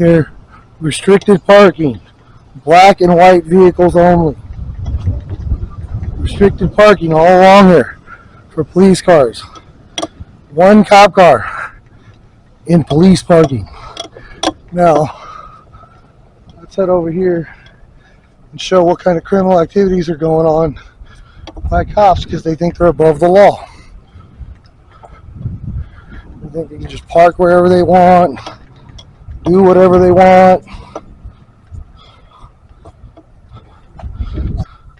Here, restricted parking, black and white vehicles only. Restricted parking all along here for police cars. One cop car in police parking. Now, let's head over here and show what kind of criminal activities are going on by cops because they think they're above the law. They think they can just park wherever they want, do whatever they want.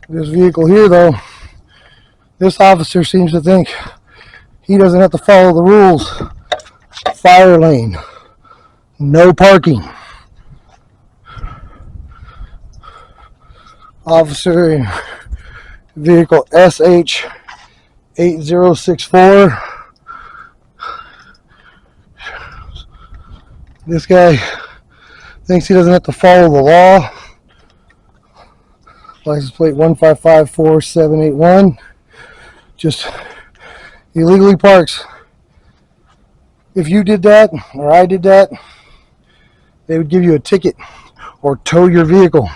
This vehicle here, though, this officer seems to think he doesn't have to follow the rules. Fire lane, no parking. Officer in vehicle SH8064. This guy thinks he doesn't have to follow the law. License plate 1554781. Just illegally parks. If you did that, or I did that, they would give you a ticket or tow your vehicle.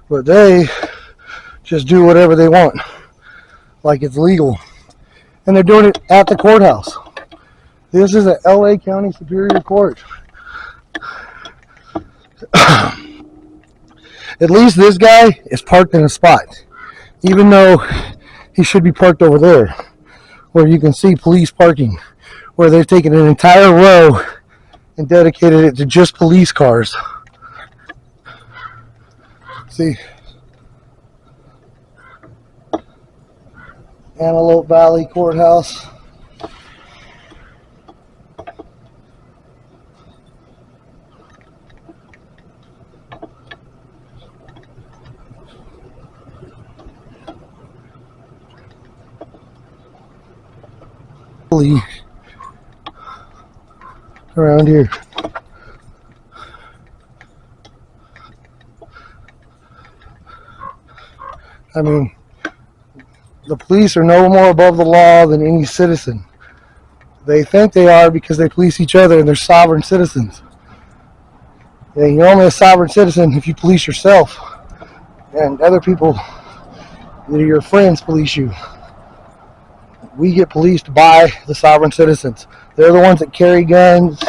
But they just do whatever they want, like it's legal. And they're doing it at the courthouse. This is a LA County Superior Court. At least this guy is parked in a spot, even though he should be parked over there, where you can see police parking, where they've taken an entire row and dedicated it to just police cars. See, Antelope Valley Courthouse. Around here. I mean, the police are no more above the law than any citizen. They think they are because they police each other and they're sovereign citizens. And you're only a sovereign citizen if you police yourself and other people, your friends, police you. We get policed by the sovereign citizens. They're the ones that carry guns.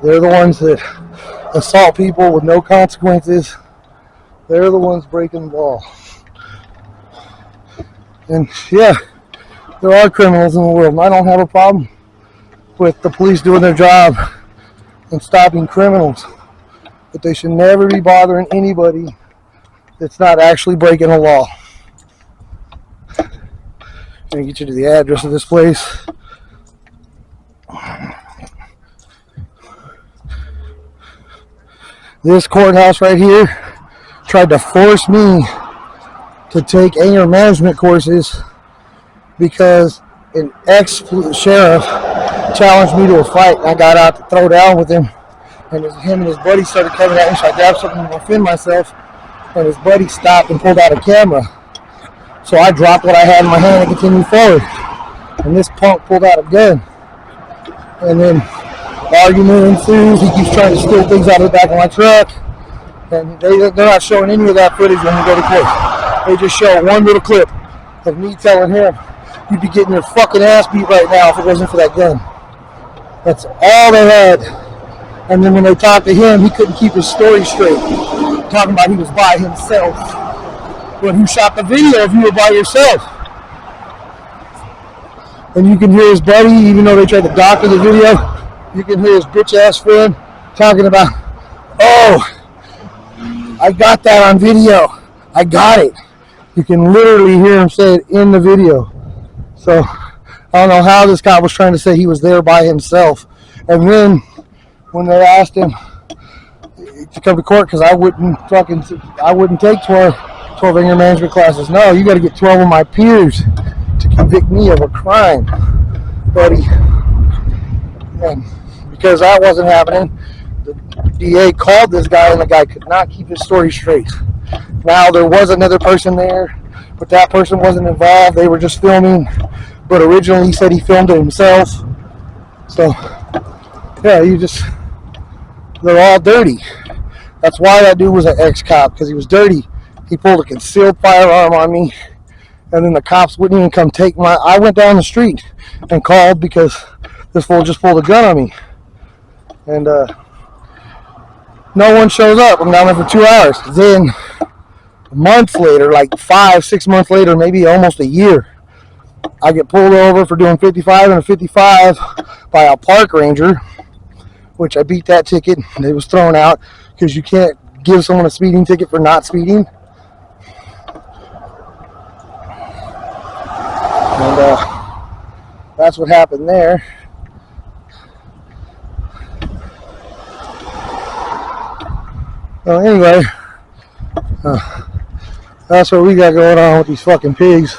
They're the ones that assault people with no consequences. They're the ones breaking the law. And yeah, there are criminals in the world, and I don't have a problem with the police doing their job and stopping criminals. But they should never be bothering anybody that's not actually breaking a law. I'm going to get you to the address of this place. This courthouse right here tried to force me to take anger management courses because an ex-sheriff challenged me to a fight. I got out to throw down with him, and him and his buddy started coming at me, so I grabbed something to defend myself, and his buddy stopped and pulled out a camera. So I dropped what I had in my hand and continued forward. And this punk pulled out a gun. And then argument ensues. He keeps trying to steal things out of the back of my truck. And they're not showing any of that footage when we go to court. They just show one little clip of me telling him, "You'd be getting your fucking ass beat right now if it wasn't for that gun." That's all they had. And then when they talked to him, he couldn't keep his story straight. Talking about he was by himself. But who shot the video if you were by yourself? And you can hear his buddy, even though they tried to doctor the video, you can hear his bitch ass friend talking about, "Oh, I got that on video. I got it." You can literally hear him say it in the video. So I don't know how this cop was trying to say he was there by himself. And then when they asked him to come to court, because I wouldn't take 12 anger management classes. No, you got to get 12 of my peers to convict me of a crime, buddy. And because that wasn't happening, the DA called this guy, and the guy could not keep his story straight. Now, there was another person there, but that person wasn't involved. They were just filming, but originally he said he filmed it himself. So, yeah, they're all dirty. That's why that dude was an ex-cop, because he was dirty. He pulled a concealed firearm on me, and then the cops wouldn't even come take my... I went down the street and called because this fool just pulled a gun on me. And no one shows up. I'm down there for 2 hours. Then months later, like 5-6 months later, maybe almost a year, I get pulled over for doing 55 and a 55 by a park ranger, which I beat that ticket. It was thrown out because you can't give someone a speeding ticket for not speeding. And that's what happened there. Well, anyway, that's what we got going on with these fucking pigs.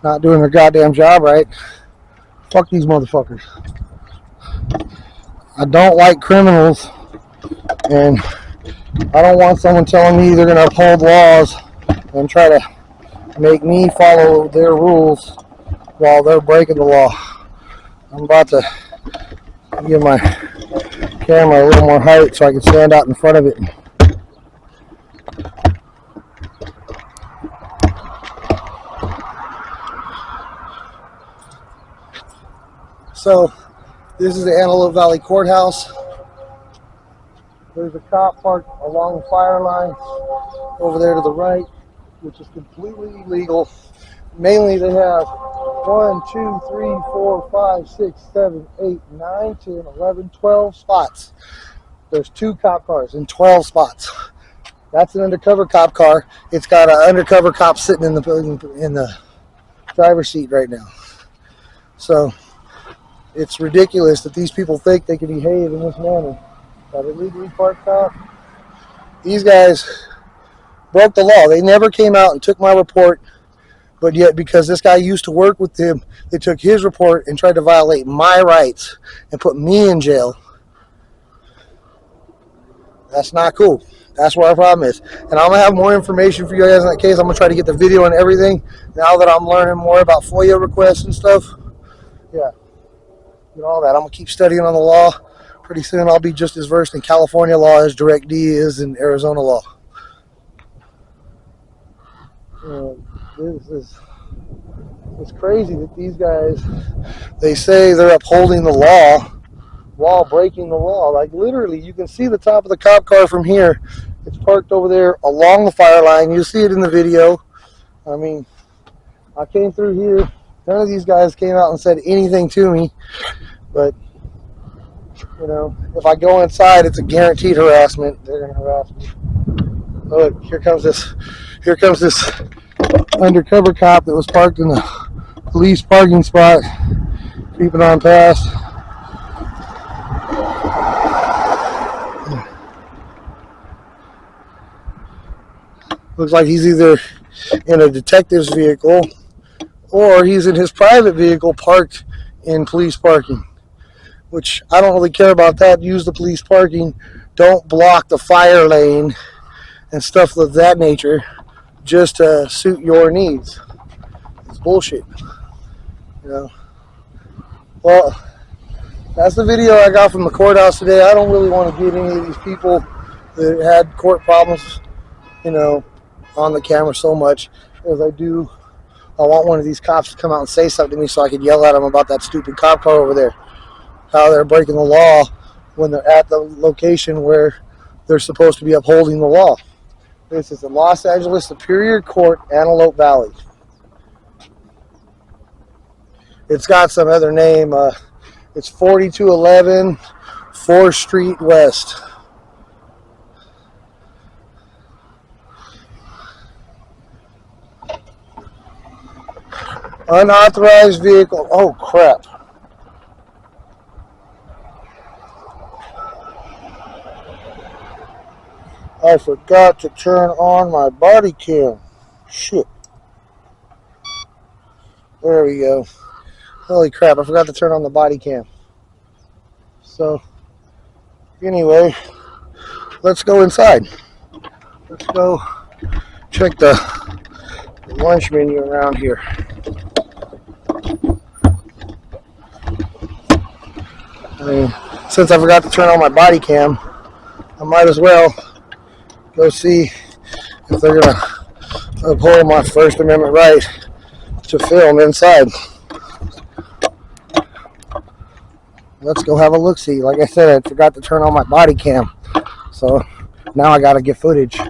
Not doing their goddamn job right. Fuck these motherfuckers. I don't like criminals, and I don't want someone telling me they're going to uphold laws and try to make me follow their rules while they're breaking the law. I'm about to give my camera a little more height so I can stand out in front of it. So, this is the Antelope Valley Courthouse. There's a cop parked along the fire line over there to the right, which is completely illegal. Mainly they have 1, 2, 3, 4, 5, 6, 7, 8, 9, 10, 11, 12 spots. There's 2 cop cars in 12 spots. That's an undercover cop car. It's got an undercover cop sitting in the driver's seat right now. So it's ridiculous that these people think they can behave in this manner. That illegally parked cop. These guys broke the law. They never came out and took my report, but yet because this guy used to work with them, they took his report and tried to violate my rights and put me in jail. That's not cool. That's where our problem is. And I'm going to have more information for you guys in that case. I'm going to try to get the video and everything now that I'm learning more about FOIA requests and stuff. Yeah. And all that. I'm going to keep studying on the law. Pretty soon I'll be just as versed in California law as Direct D is in Arizona law. It's crazy that these guys, they say they're upholding the law while breaking the law. Like literally, you can see the top of the cop car from here. It's parked over there along the fire line. You see it in the video. I mean, I came through here. None of these guys came out and said anything to me. But, you know, if I go inside, it's a guaranteed harassment. They're going to harass me. Look, here comes this undercover cop that was parked in the police parking spot, creeping on past. Looks like he's either in a detective's vehicle or he's in his private vehicle parked in police parking, which I don't really care about that. Use the police parking. Don't block the fire lane and stuff of that nature just to suit your needs. It's bullshit. You know. Well, that's the video I got from the courthouse today. I don't really want to get any of these people that had court problems, you know, on the camera so much as I do. I want one of these cops to come out and say something to me so I could yell at them about that stupid cop car over there. How they're breaking the law when they're at the location where they're supposed to be upholding the law. This is the Los Angeles Superior Court, Antelope Valley. It's got some other name. It's 4211 4th Street West. Unauthorized vehicle. Oh, crap. I forgot to turn on my body cam. Shit. There we go. Holy crap, I forgot to turn on the body cam. So, anyway, let's go inside. Let's go check the lunch menu around here. I mean, since I forgot to turn on my body cam, I might as well go see if they're going to uphold my First Amendment right to film inside. Let's go have a look-see. Like I said, I forgot to turn on my body cam, so now I got to get footage.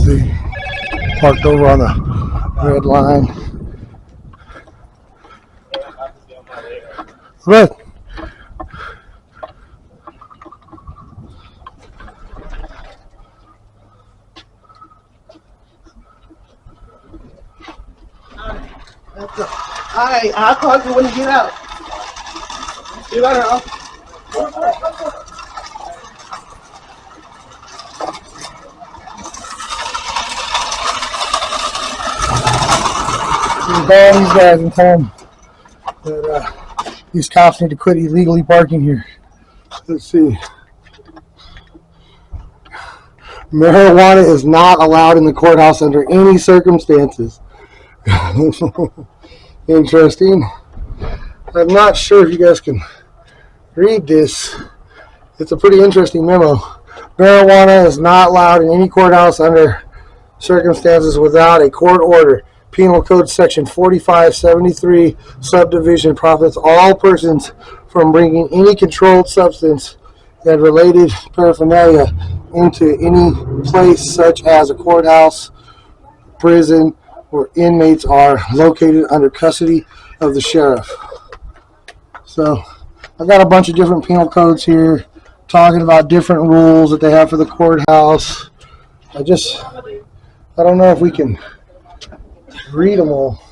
See, parked over on the red line. Look. Alright, I'll call you when you get out. You got her. Call these guys and tell them that these cops need to quit illegally parking here. Let's see. Marijuana is not allowed in the courthouse under any circumstances. Interesting. I'm not sure if you guys can read this. It's a pretty interesting memo. Marijuana is not allowed in any courthouse under circumstances without a court order. Penal Code Section 4573, subdivision prohibits all persons from bringing any controlled substance and related paraphernalia into any place such as a courthouse, prison, where inmates are located under custody of the sheriff. So I've got a bunch of different penal codes here talking about different rules that they have for the courthouse. I don't know if we can read them all.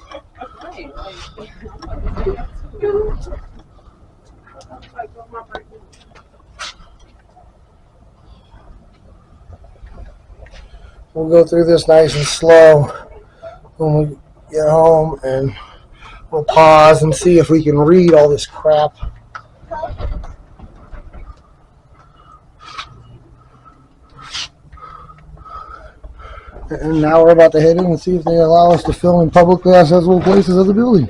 We'll go through this nice and slow when we get home, and we'll pause and see if we can read all this crap. And now we're about to head in and see if they allow us to film in publicly accessible places of the building.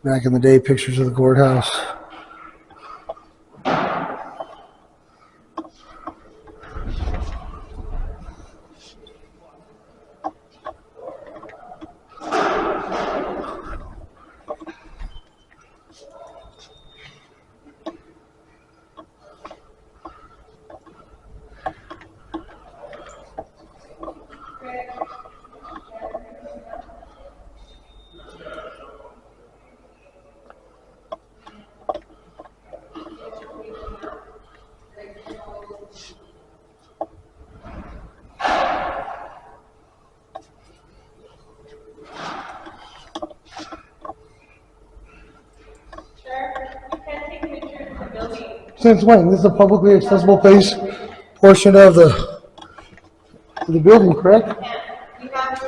Back in the day, pictures of the courthouse. Since when? This is a publicly accessible place portion of the building, correct? We have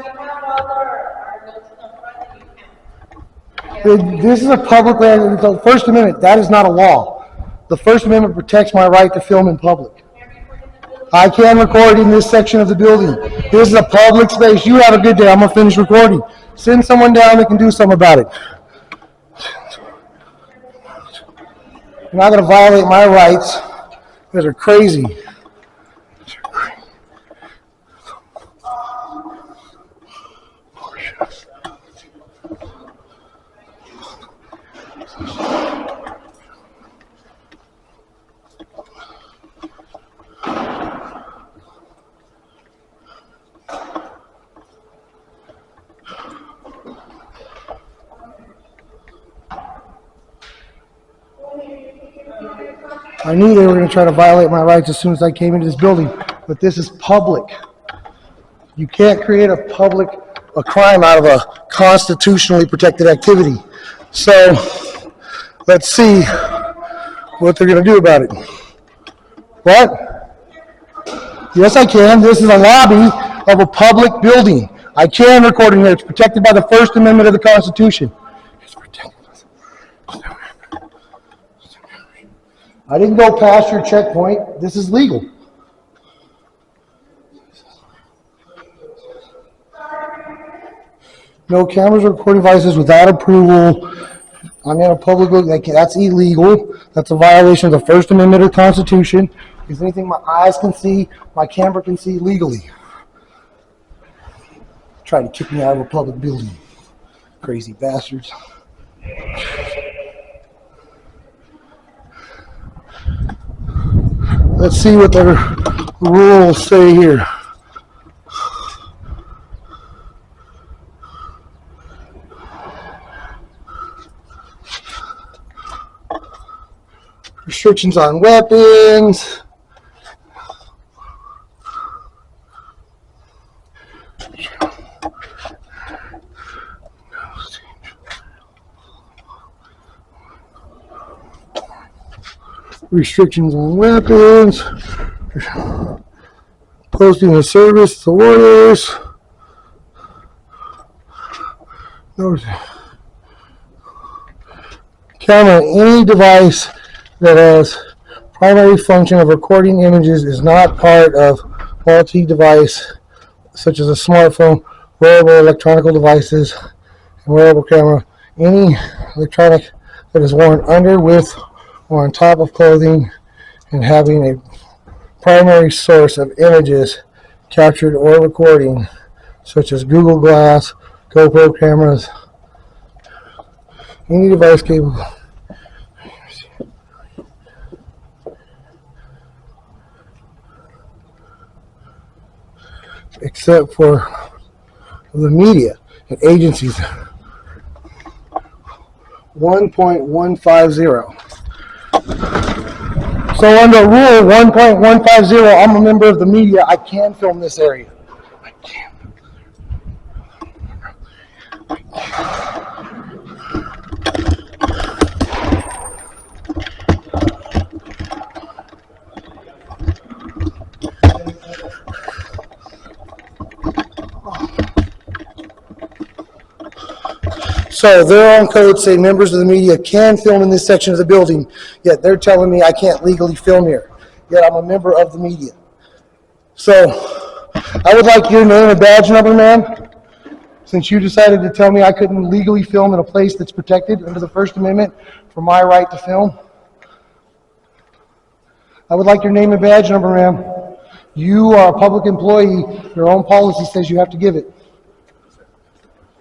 all our notes in front that you can. This is a publicly accessible First Amendment. That is not a law. The First Amendment protects my right to film in public. I can record in this section of the building. This is a public space. You have a good day. I'm going to finish recording. Send someone down that can do something about it. You're not going to violate my rights. You guys are crazy. I knew they were going to try to violate my rights as soon as I came into this building, but this is public. You can't create a crime out of a constitutionally protected activity. So let's see what they're going to do about it. What? Yes, I can. This is a lobby of a public building. I can record in here. It's protected by the First Amendment of the Constitution. It's protected. I didn't go past your checkpoint. This is legal. No cameras or recording devices without approval. I'm in a public building. That's illegal. That's a violation of the First Amendment of the Constitution. Because anything my eyes can see, my camera can see legally. Trying to kick me out of a public building. Crazy bastards. Let's see what their rules say here. Restrictions on weapons. Restrictions on weapons. Posting of service to orders. Camera, any device that has primary function of recording images is not part of multi-device, such as a smartphone, wearable electronic devices, and wearable camera. Any electronic that is worn under, with, or on top of clothing and having a primary source of images captured or recording, such as Google Glass, GoPro cameras, any device capable. Except for the media and agencies. 1.150. So under rule 1.150, I'm a member of the media. I can film this area. I can. So their own codes say members of the media can film in this section of the building, yet they're telling me I can't legally film here, yet I'm a member of the media. So I would like your name and badge number, ma'am, since you decided to tell me I couldn't legally film in a place that's protected under the First Amendment for my right to film. I would like your name and badge number, ma'am. You are a public employee. Your own policy says you have to give it.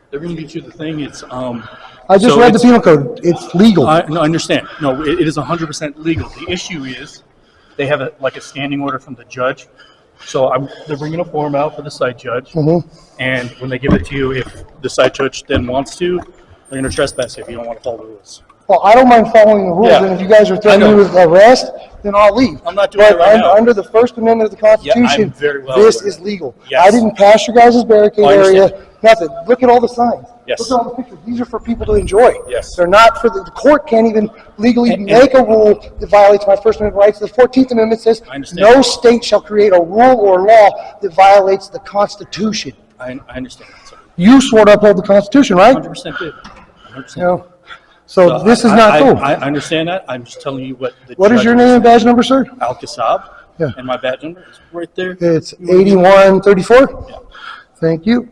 They're going to get you the thing. It's I just read the penal code. It's legal. No, I understand. No, it is 100% legal. The issue is they have a standing order from the judge. So they're bringing a form out for the site judge, and when they give it to you, if the site judge then wants to, they're going to trespass you if you don't want to follow the rules. Well, I don't mind following the rules, Yeah. and if you guys are threatening me with arrest, then I'll leave. I'm not doing it right now. Under the First Amendment of the Constitution, I'm very well this aware. is legal. Yes. I didn't pass your guys' barricade I understand. area, nothing. Look at all the signs. Yes. Look at all the pictures. These are for people to enjoy. Yes. They're not for the court can't even legally And- make a rule that violates my First Amendment rights. The 14th Amendment says I understand. no state shall create a rule or law that violates the Constitution. I understand that, sir. You swore to uphold the Constitution, right? 100% did. 100%. You know, so this is not cool. I understand that. I'm just telling you what the What is judge your name and badge number, sir? Al-Kasab. Yeah. And my badge number is right there. It's 8134? Yeah. Thank you.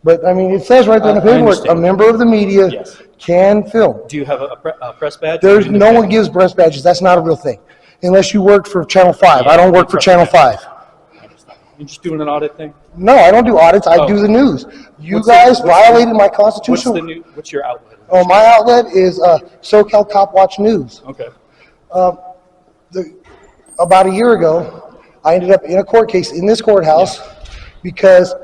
But, I mean, it says right there in the I paperwork, a understand. member of the media Yes. can film. Do you have a press badge? There's, no one gives press badges. That's not a real thing. Unless you work for Channel 5. Yeah, I don't work for press Channel badge. 5. You're just doing an audit thing? No, I don't do audits. I Oh. do the news. You What's guys the- violated my constitutional... What's your outlet? Oh, my outlet is SoCal Cop Watch News. Okay. About a year ago, I ended up in a court case in this courthouse because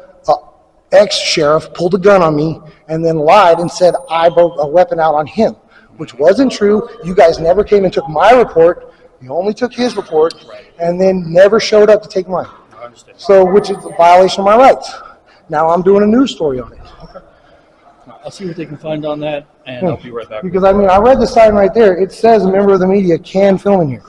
ex-sheriff pulled a gun on me and then lied and said I broke a weapon out on him, which wasn't true. You guys never came and took my report He only took his report and then never showed up to take mine. I understand. So, which is a violation of my rights. Now I'm doing a news story on it. Okay. I'll see what they can find on that, and I'll be right back. Because I mean, I read the sign right there. It says a member of the media can film in here.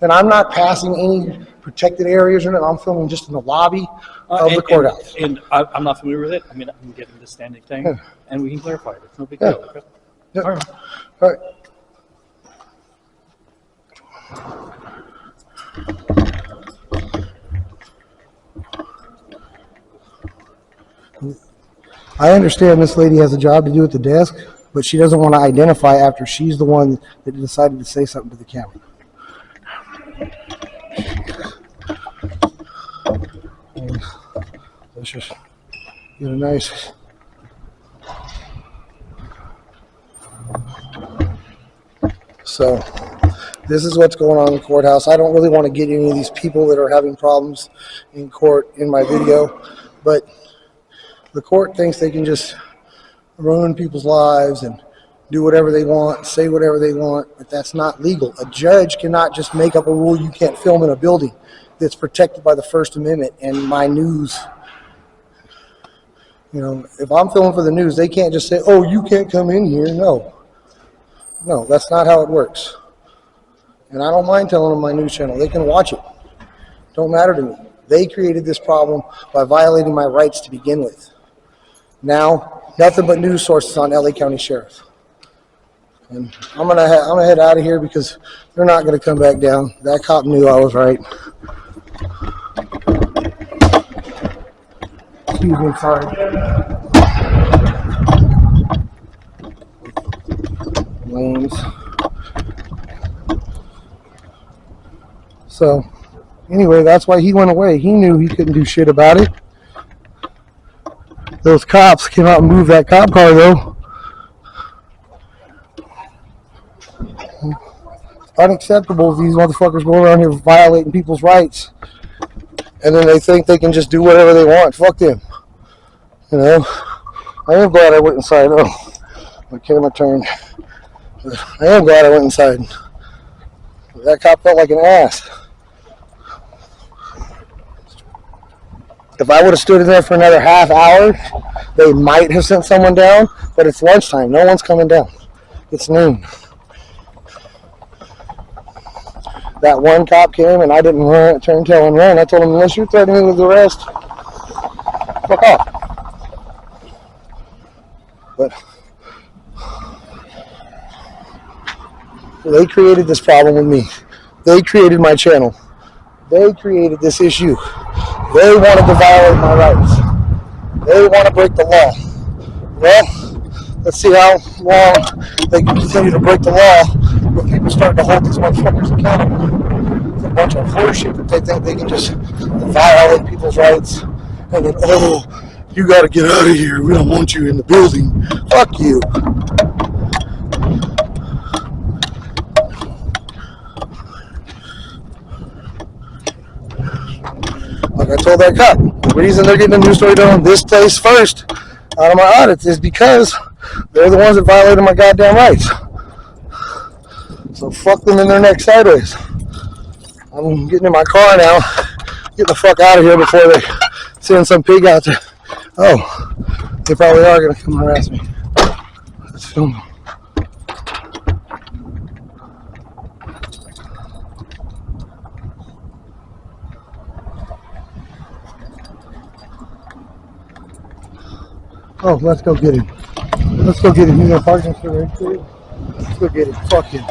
And I'm not passing any protected areas or anything. I'm filming just in the lobby of the courthouse. And I'm not familiar with it. I mean, I'm getting this standing thing, and we can clarify it. It's no big deal. Okay? Yeah. All right. All right. I understand this lady has a job to do at the desk, but she doesn't want to identify after she's the one that decided to say something to the camera. And let's just get a nice So this is what's going on in the courthouse. I don't really want to get any of these people that are having problems in court in my video, but the court thinks they can just ruin people's lives and do whatever they want, say whatever they want, but that's not legal. A judge cannot just make up a rule you can't film in a building that's protected by the First Amendment and my news. You know, if I'm filming for the news, they can't just say, oh, you can't come in here. No, that's not how it works. And I don't mind telling them my news channel. They can watch it. Don't matter to me. They created this problem by violating my rights to begin with. Now, nothing but news sources on LA County Sheriff. And I'm gonna head out of here because they're not gonna come back down. That cop knew I was right. Excuse me, sorry. Lanes. So, anyway, that's why he went away. He knew he couldn't do shit about it. Those cops came out and moved that cop car, though. Unacceptable if these motherfuckers go around here violating people's rights and then they think they can just do whatever they want. Fuck them. You know, I am glad I went inside. Oh, my camera turned. I am glad I went inside. That cop felt like an ass. If I would have stood in there for another half hour, they might have sent someone down, but it's lunchtime. No one's coming down. It's noon. That one cop came and I didn't turn tail and run. I told him, unless you're threatening me with arrest, fuck off. But they created this problem with me. They created my channel. They created this issue. They wanted to violate my rights. They want to break the law. Well, let's see how long they can continue to break the law when people start to hold these motherfuckers accountable. It's a bunch of horseshit that they think they can just violate people's rights and then, oh, you got to get out of here. We don't want you in the building. Fuck you. Like I told that cop, the reason they're getting a news story done on this place first out of my audits is because they're the ones that violated my goddamn rights. So fuck them in their neck sideways. I'm getting in my car now, getting the fuck out of here before they send some pig out there. Oh, they probably are going to come harass me. Let's film them. Oh, let's go get him. Let's go get him. He's gonna park next to right there. Let's go get him. Fuck him.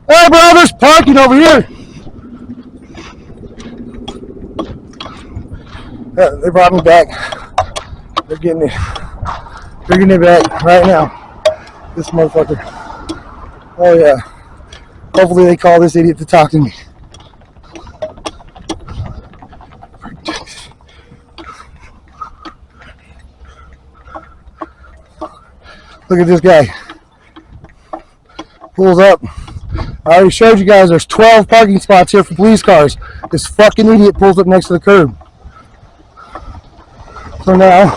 Hey, bro, there's parking over here. Yeah, they brought me back. They're getting it. They're getting it back right now. This motherfucker. Oh yeah. Hopefully they call this idiot to talk to me. Look at this guy. Pulls up. I already showed you guys there's 12 parking spots here for police cars. This fucking idiot pulls up next to the curb. So now,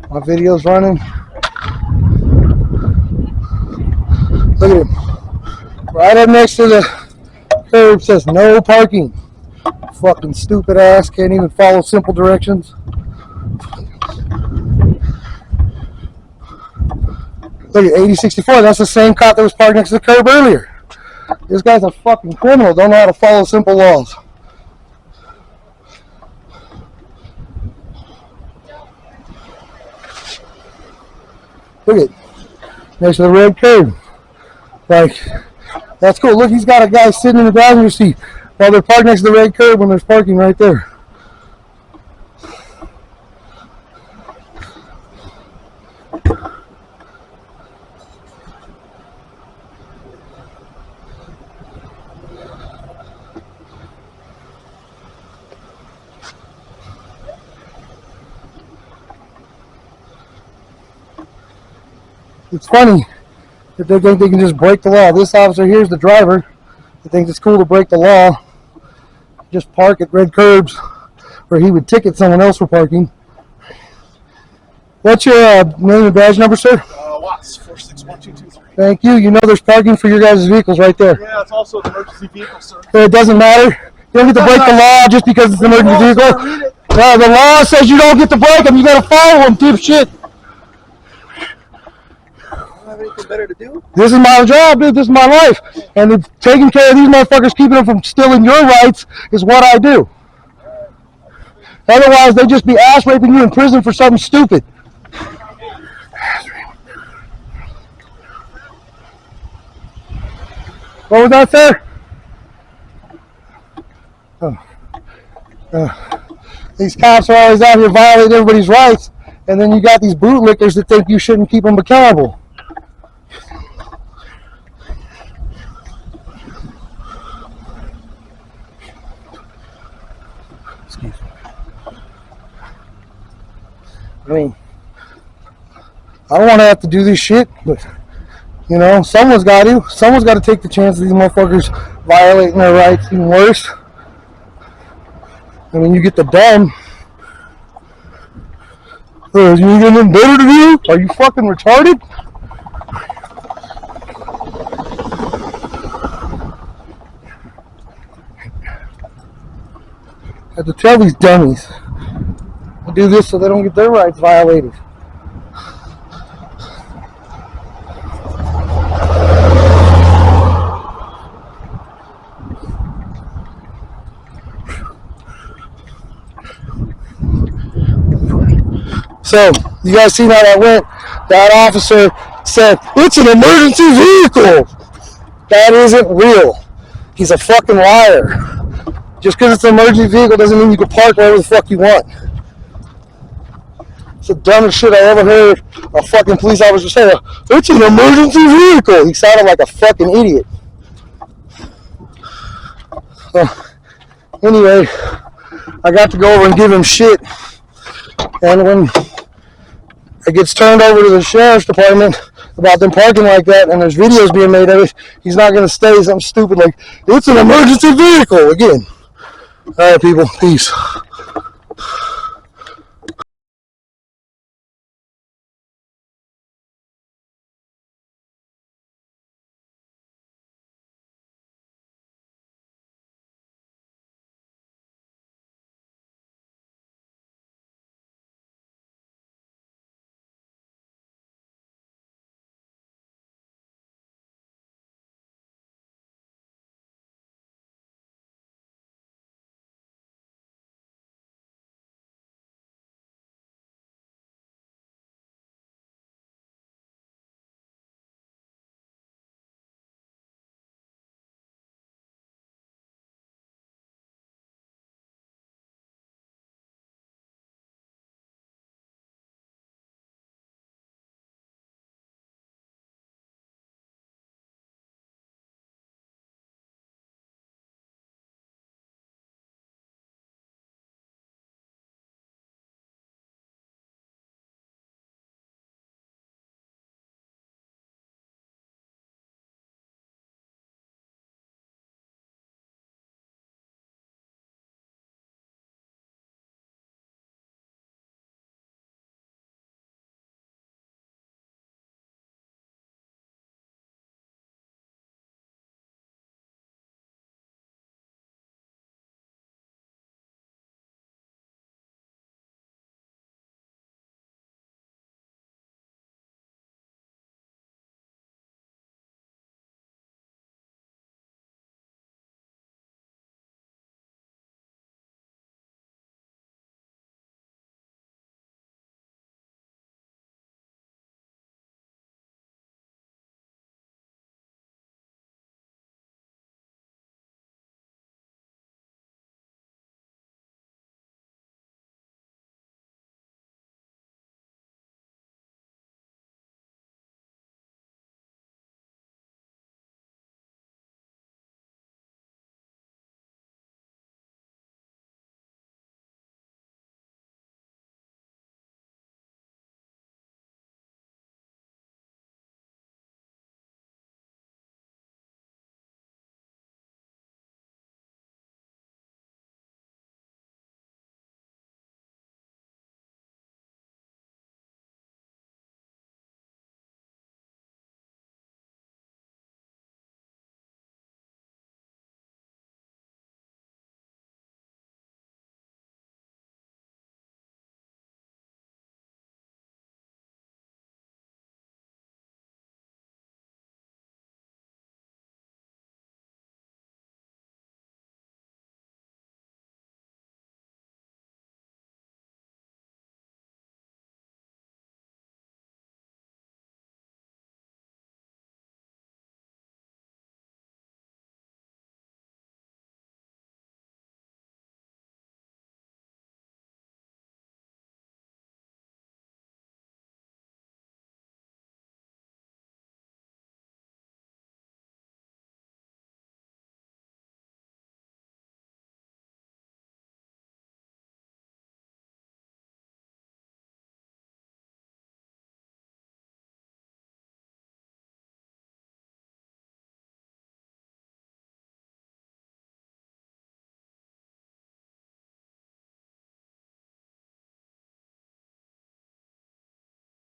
My video's running. Look at him. Right up next to the curb says no parking. Fucking stupid ass. Can't even follow simple directions. Look at 8064. That's the same cop that was parked next to the curb earlier. This guy's a fucking criminal. Don't know how to follow simple laws. Look at next to the red curb. Like, that's cool. Look, he's got a guy sitting in the passenger seat while they're parked next to the red curb when there's parking right there. It's funny that they think they can just break the law. This officer here's the driver. He thinks it's cool to break the law. Just park at red curbs where he would ticket someone else for parking. What's your name and badge number, sir? Watts, 461223. Thank you. You know there's parking for your guys' vehicles right there. Yeah, it's also an emergency vehicle, sir. It doesn't matter. You don't get to break the law just because it's an emergency vehicle. The law says you don't get to break them. You got to follow them, dipshit. Have anything better to do? This is my job, dude. This is my life. And taking care of these motherfuckers, keeping them from stealing your rights is what I do. Otherwise, they'd just be ass raping you in prison for something stupid. What was that, sir? These cops are always out here violating everybody's rights, and then you got these bootlickers that think you shouldn't keep them accountable. I mean, I don't want to have to do this shit, but, you know, someone's got to. Someone's got to take the chance of these motherfuckers violating their rights even worse. I mean, you get the dumb. You got nothing better to do? Are you fucking retarded? I have to tell these dummies to do this so they don't get their rights violated. So, you guys seen how that went? That officer said, it's an emergency vehicle. That isn't real. He's a fucking liar. Just because it's an emergency vehicle doesn't mean you can park wherever the fuck you want. It's the dumbest shit I ever heard a fucking police officer say. It's an emergency vehicle. He sounded like a fucking idiot. Anyway, I got to go over and give him shit. And when it gets turned over to the sheriff's department about them parking like that, and there's videos being made of it, he's not going to say something stupid like, it's an emergency vehicle again. All right, people. Peace.